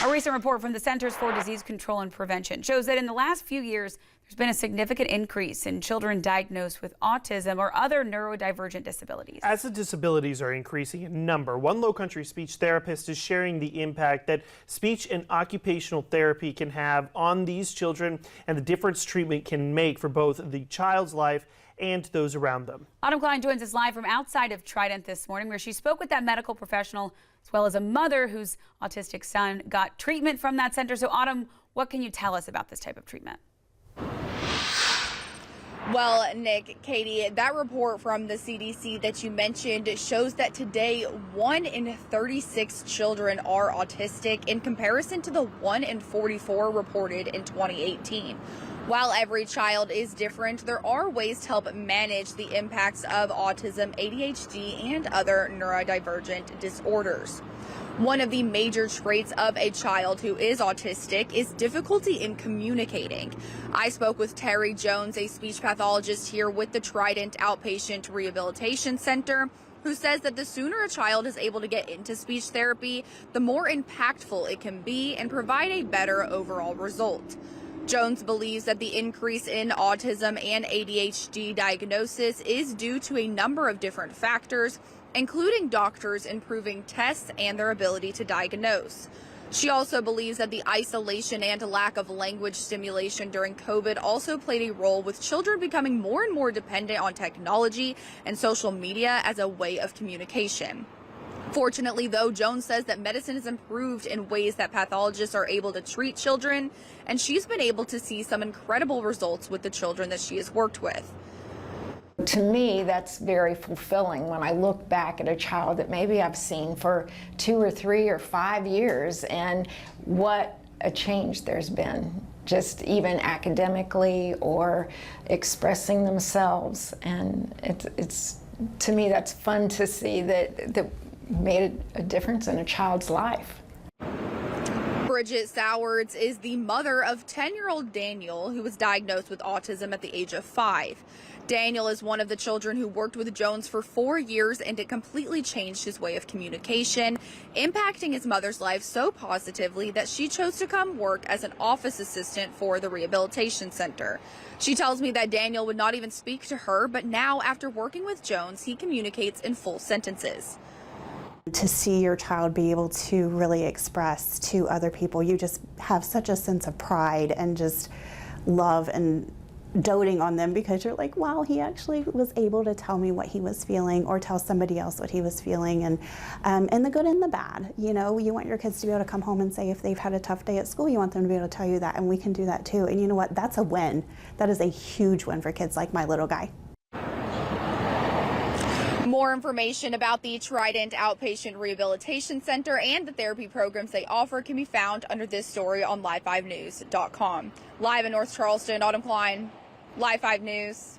A recent report from the Centers for Disease Control and Prevention shows that in the last few years, there's been a significant increase in children diagnosed with autism or other neurodivergent disabilities. As the disabilities are increasing in number, one Lowcountry speech therapist is sharing the impact that speech and occupational therapy can have on these children and the difference treatment can make for both the child's life and those around them. Autumn Klein joins us live from outside of Trident this morning, where she spoke with that medical professional as well as a mother whose autistic son got treatment from that center. So Autumn, what can you tell us about this type of treatment? Well, Nick, Katie, that report from the CDC that you mentioned shows that today 1 in 36 children are autistic in comparison to the 1 in 44 reported in 2018. While every child is different, there are ways to help manage the impacts of autism, ADHD, and other neurodivergent disorders. One of the major traits of a child who is autistic is difficulty in communicating. I spoke with Terry Jones, a speech pathologist here with the Trident Outpatient Rehabilitation Center, who says that the sooner a child is able to get into speech therapy, the more impactful it can be and provide a better overall result. Jones believes that the increase in autism and ADHD diagnosis is due to a number of different factors, including doctors improving tests and their ability to diagnose. She also believes that the isolation and lack of language stimulation during COVID also played a role, with children becoming more and more dependent on technology and social media as a way of communication. Fortunately, though, Jones says that medicine has improved in ways that pathologists are able to treat children, and she's been able to see some incredible results with the children that she has worked with. To me, that's very fulfilling when I look back at a child that maybe I've seen for 2 or 3 or 5 years, and what a change there's been, just even academically or expressing themselves. And it's to me, that's fun to see that made a difference in a child's life. Bridget Sowards is the mother of 10-year-old Daniel, who was diagnosed with autism at the age of 5. Daniel is one of the children who worked with Jones for 4 years, and it completely changed his way of communication, impacting his mother's life so positively that she chose to come work as an office assistant for the rehabilitation center. She tells me that Daniel would not even speak to her, but now, after working with Jones, he communicates in full sentences. To see your child be able to really express to other people, you just have such a sense of pride and just love and doting on them, because you're like, wow, he actually was able to tell me what he was feeling or tell somebody else what he was feeling, and the good and the bad. You know, you want your kids to be able to come home and say if they've had a tough day at school, you want them to be able to tell you that, and we can do that too. And you know what? That's a win. That is a huge win for kids like my little guy. More information about the Trident Outpatient Rehabilitation Center and the therapy programs they offer can be found under this story on live5news.com. Live in North Charleston, Autumn Klein, Live 5 News.